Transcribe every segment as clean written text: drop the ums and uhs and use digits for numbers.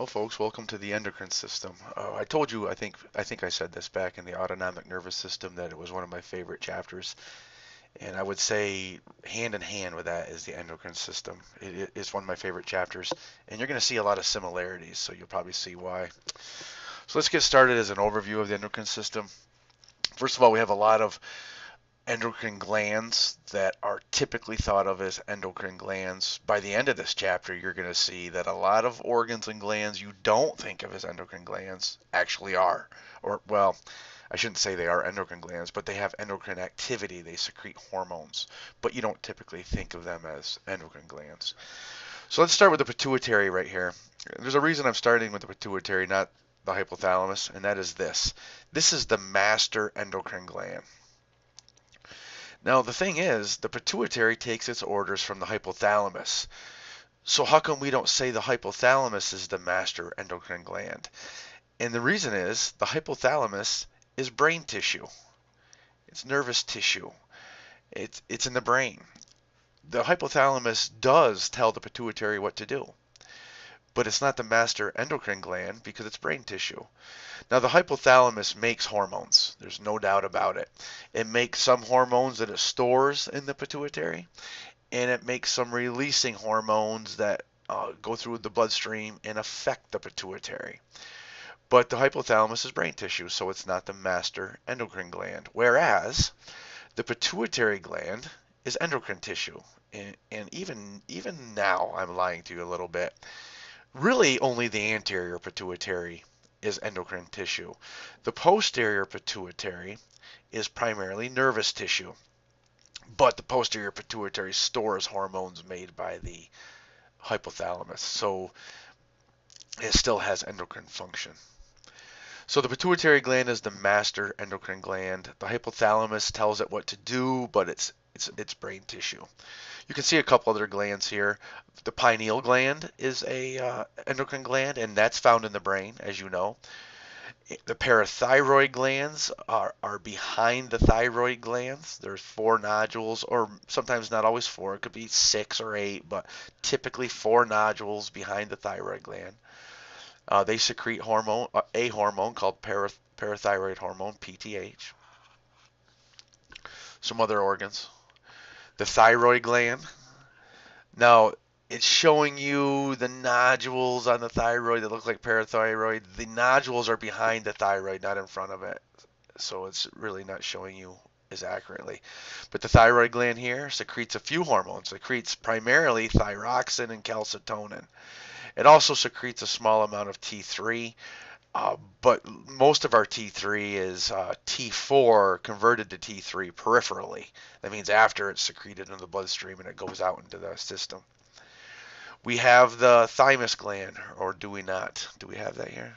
Well, folks, welcome to the endocrine system. I told you, I think I said this back in the autonomic nervous system that it was one of my favorite chapters, and I would say hand in hand with that is the endocrine system. It is one of my favorite chapters, and you're going to see a lot of similarities, so you'll probably see why. So let's get started as an overview of the endocrine system. First of all, we have a lot of endocrine glands that are typically thought of as endocrine glands. By the end of this chapter, you're going to see that a lot of organs and glands you don't think of as endocrine glands actually are. Or, well, I shouldn't say they are endocrine glands, but they have endocrine activity. They secrete hormones, but you don't typically think of them as endocrine glands. So let's start with the pituitary right here. There's a reason I'm starting with the pituitary, not the hypothalamus, and that is this. This is the master endocrine gland. Now, the thing is, the pituitary takes its orders from the hypothalamus. So how come we don't say the hypothalamus is the master endocrine gland? And the reason is the hypothalamus is brain tissue. It's nervous tissue. It's in the brain. The hypothalamus does tell the pituitary what to do, but it's not the master endocrine gland because it's brain tissue. Now, the hypothalamus makes hormones. There's no doubt about it. It makes some hormones that it stores in the pituitary, and it makes some releasing hormones that go through the bloodstream and affect the pituitary. But the hypothalamus is brain tissue, so it's not the master endocrine gland. Whereas the pituitary gland is endocrine tissue. And even now, I'm lying to you a little bit. Really, only the anterior pituitary is endocrine tissue. The posterior pituitary is primarily nervous tissue, but the posterior pituitary stores hormones made by the hypothalamus, so it still has endocrine function. So the pituitary gland is the master endocrine gland. The hypothalamus tells it what to do, but it's brain tissue. You can see a couple other glands here. The pineal gland is a endocrine gland, and that's found in the brain, as you know. The parathyroid glands are behind the thyroid glands. There's 4 nodules, or sometimes not always 4. It could be 6 or 8, but typically 4 nodules behind the thyroid gland. They secrete a hormone called parathyroid hormone, PTH. Some other organs. The thyroid gland. Now, it's showing you the nodules on the thyroid that look like parathyroid. The nodules are behind the thyroid, not in front of it. So it's really not showing you as accurately. But the thyroid gland here secretes a few hormones. It secretes primarily thyroxine and calcitonin. It also secretes a small amount of T3, but most of our T3 is T4 converted to T3 peripherally. That means after it's secreted in the bloodstream and it goes out into the system. We have the thymus gland, or do we not? Do we have that here?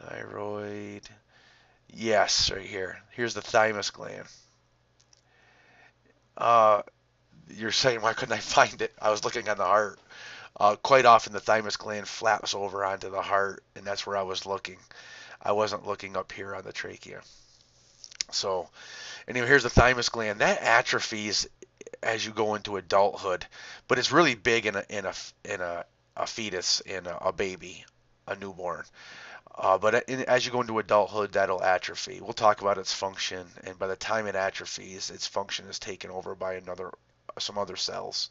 Thyroid. Yes, right here. Here's the thymus gland. Uh, you're saying, why couldn't I find it? I was looking on the heart. Quite often the thymus gland flaps over onto the heart, and that's where I was looking. I wasn't looking up here on the trachea. So, anyway, here's the thymus gland. That atrophies as you go into adulthood, but it's really big in a fetus, in a baby, a newborn. As you go into adulthood, that'll atrophy. We'll talk about its function, and by the time it atrophies, its function is taken over by some other cells.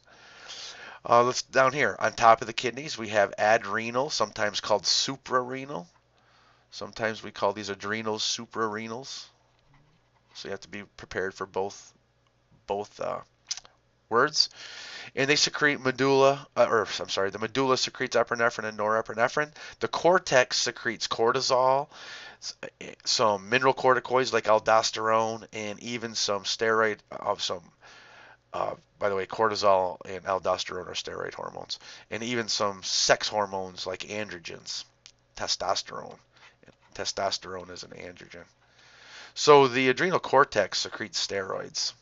Let's down here on top of the kidneys, we have adrenal, sometimes called suprarenal. Sometimes we call these adrenals suprarenals. So you have to be prepared for both words. And they secrete the medulla secretes epinephrine and norepinephrine. The cortex secretes cortisol, some mineral corticoids like aldosterone, and even some steroid of some. By the way, cortisol and aldosterone are steroid hormones, and even some sex hormones like androgens, testosterone. Testosterone is an androgen. So the adrenal cortex secretes steroids.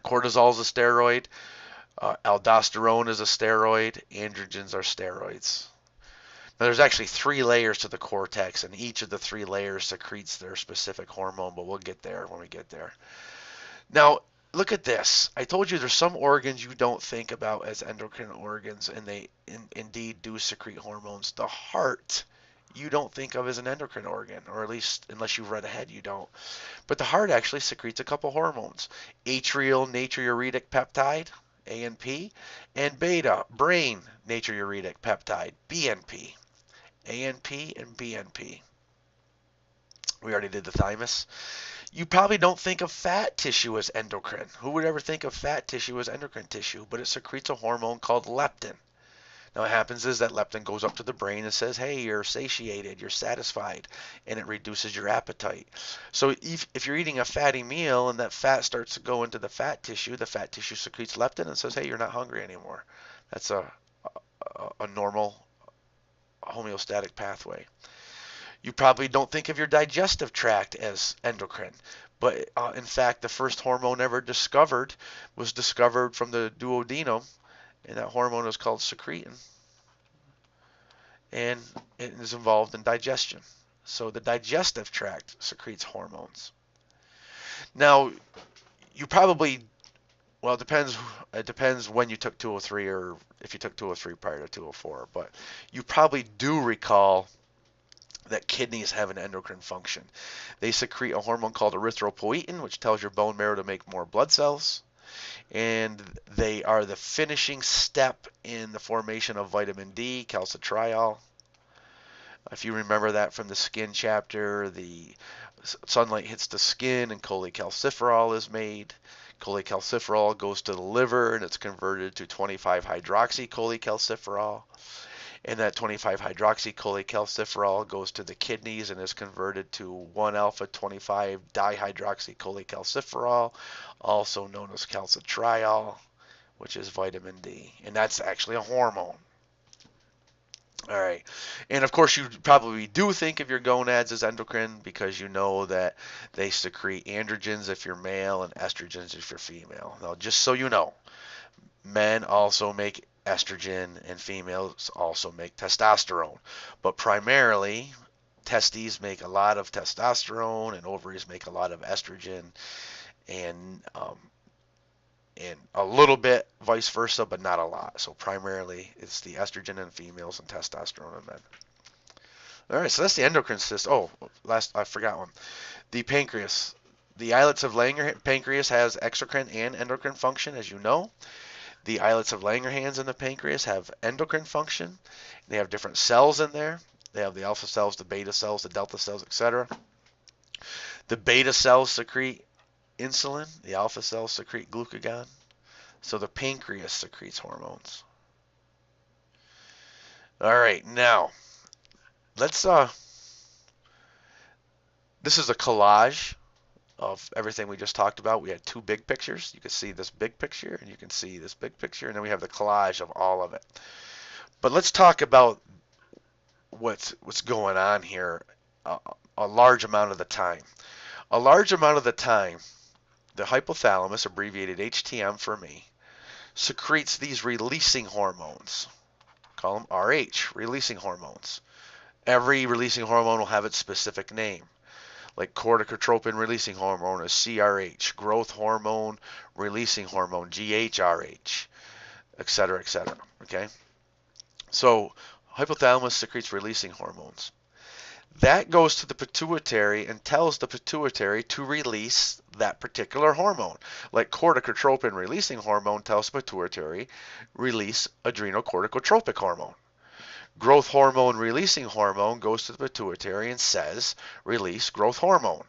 Cortisol is a steroid. Aldosterone is a steroid. Androgens are steroids. Now, there's actually 3 layers to the cortex, and each of the 3 layers secretes their specific hormone, but we'll get there when we get there. Now, look at this. I told you there's some organs you don't think about as endocrine organs, and they indeed do secrete hormones. The heart, you don't think of as an endocrine organ, or at least unless you've read ahead, you don't. But the heart actually secretes a couple hormones: atrial natriuretic peptide, ANP, and beta brain natriuretic peptide, BNP. ANP and BNP. We already did the thymus. You probably don't think of fat tissue as endocrine. Who would ever think of fat tissue as endocrine tissue? But it secretes a hormone called leptin. Now, what happens is that leptin goes up to the brain and says, hey, you're satiated, you're satisfied, and it reduces your appetite. So if you're eating a fatty meal and that fat starts to go into the fat tissue secretes leptin and says, hey, you're not hungry anymore. That's a normal homeostatic pathway. You probably don't think of your digestive tract as endocrine, but in fact, the first hormone ever discovered was discovered from the duodenum, and that hormone is called secretin, and it is involved in digestion. So the digestive tract secretes hormones. Now, you probably, well, it depends when you took 203 or if you took 203 prior to 204, but you probably do recall that kidneys have an endocrine function. They secrete a hormone called erythropoietin, which tells your bone marrow to make more blood cells. And they are the finishing step in the formation of vitamin D, calcitriol. If you remember that from the skin chapter, the sunlight hits the skin and cholecalciferol is made. Cholecalciferol goes to the liver and it's converted to 25-hydroxycholecalciferol. And that 25-hydroxycholecalciferol goes to the kidneys and is converted to 1-alpha-25-dihydroxycholecalciferol, also known as calcitriol, which is vitamin D. And that's actually a hormone. All right. And of course, you probably do think of your gonads as endocrine because you know that they secrete androgens if you're male and estrogens if you're female. Now, just so you know, men also make estrogen and females also make testosterone. But primarily, testes make a lot of testosterone and ovaries make a lot of estrogen, and a little bit vice versa, but not a lot. So primarily, it's the estrogen in females and testosterone in men. All right, so that's the endocrine system. Oh, I forgot one. The pancreas. The islets of Langerhans pancreas has exocrine and endocrine function, as you know. The islets of Langerhans in the pancreas have endocrine function. They have different cells in there. They have the alpha cells, the beta cells, the delta cells, etc. The beta cells secrete insulin. The alpha cells secrete glucagon. So the pancreas secretes hormones. All right, now let's this is a collage of everything we just talked about. We had two big pictures. You can see this big picture and you can see this big picture, and then we have the collage of all of it. But let's talk about what's going on here a large amount of the time. A large amount of the time, the hypothalamus, abbreviated HTM for me, secretes these releasing hormones. Call them RH, releasing hormones. Every releasing hormone will have its specific name. Like corticotropin releasing hormone is CRH, growth hormone releasing hormone, GHRH, etc., etc. Okay? So hypothalamus secretes releasing hormones. That goes to the pituitary and tells the pituitary to release that particular hormone. Like corticotropin releasing hormone tells the pituitary release adrenocorticotropic hormone. Growth hormone releasing hormone goes to the pituitary and says release growth hormone.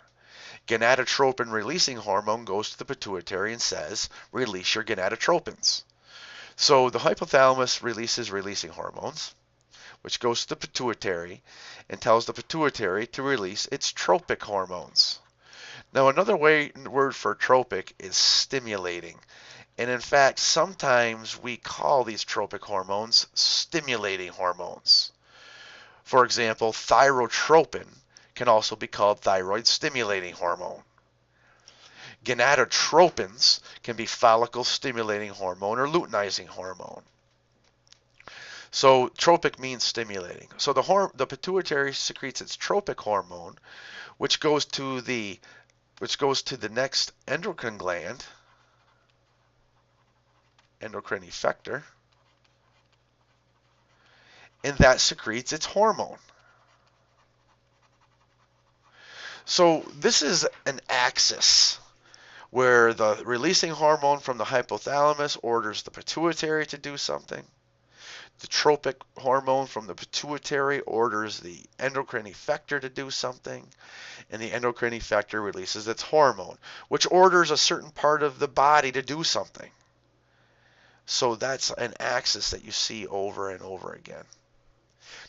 Gonadotropin releasing hormone goes to the pituitary and says release your gonadotropins. So the hypothalamus releases releasing hormones, which goes to the pituitary and tells the pituitary to release its tropic hormones. Now, another word for tropic is stimulating. And in fact, sometimes we call these tropic hormones stimulating hormones. For example, thyrotropin can also be called thyroid stimulating hormone. Gonadotropins can be follicle stimulating hormone or luteinizing hormone. So tropic means stimulating. So the pituitary secretes its tropic hormone, which goes to the next endocrine gland, endocrine effector, and that secretes its hormone. So this is an axis where the releasing hormone from the hypothalamus orders the pituitary to do something. The tropic hormone from the pituitary orders the endocrine effector to do something, and the endocrine effector releases its hormone, which orders a certain part of the body to do something. So that's an axis that you see over and over again.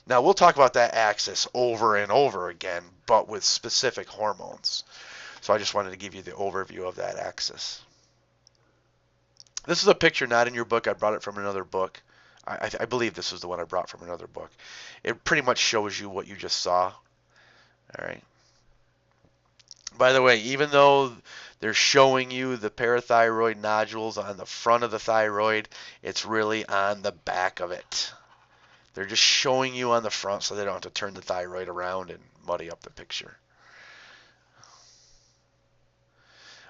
Now we'll talk about that axis over and over again, but with specific hormones. So I just wanted to give you the overview of that axis. This is a picture not in your book. I brought it from another book. I believe this is the one I brought from another book. It pretty much shows you what you just saw. All right. By the way, even though they're showing you the parathyroid nodules on the front of the thyroid, it's really on the back of it. They're just showing you on the front so they don't have to turn the thyroid around and muddy up the picture.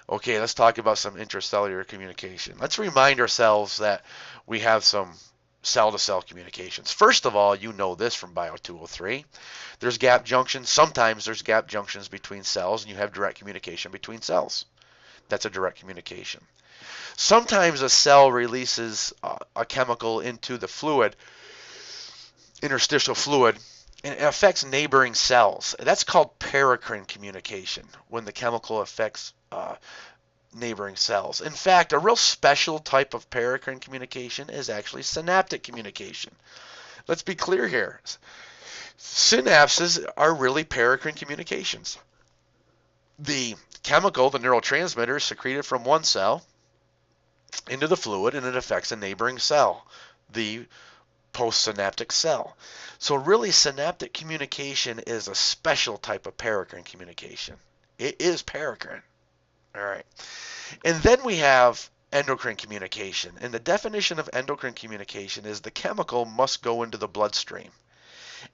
Okay, let's talk about some intracellular communication. Let's remind ourselves that we have some cell-to-cell communications. First of all, you know this from Bio 203. There's gap junctions. Sometimes there's gap junctions between cells, and you have direct communication between cells. That's a direct communication. Sometimes a cell releases a chemical into the fluid, interstitial fluid, and it affects neighboring cells. That's called paracrine communication, when the chemical affects neighboring cells. In fact, a real special type of paracrine communication is actually synaptic communication. Let's be clear here. Synapses are really paracrine communications. The chemical, the neurotransmitter, is secreted from one cell into the fluid, and it affects a neighboring cell, the postsynaptic cell. So really, synaptic communication is a special type of paracrine communication. It is paracrine. All right. And then we have endocrine communication. And the definition of endocrine communication is the chemical must go into the bloodstream.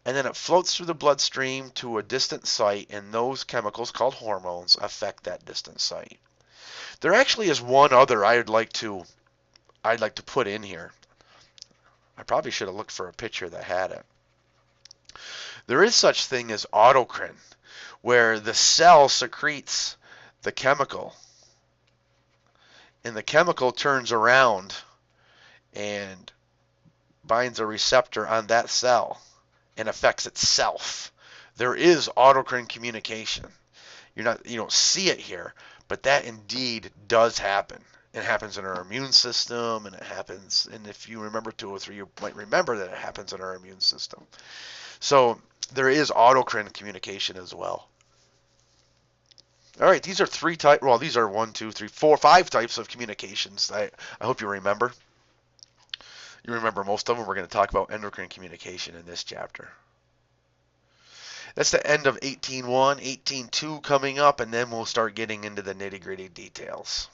And then it floats through the bloodstream to a distant site, and those chemicals, called hormones, affect that distant site. There actually is one other I'd like to put in here. I probably should have looked for a picture that had it. There is such thing as autocrine, where the cell secretes the chemical, and the chemical turns around and binds a receptor on that cell and affects itself. There is autocrine communication. You don't see it here, but that indeed does happen. It happens in our immune system, and it happens, and if you remember 203, you might remember that it happens in our immune system. So there is autocrine communication as well. All right, these are these are 1, 2, 3, 4, 5 types of communications. I hope you remember. You remember most of them. We're going to talk about endocrine communication in this chapter. That's the end of 18.1, 18.2 coming up, and then we'll start getting into the nitty-gritty details.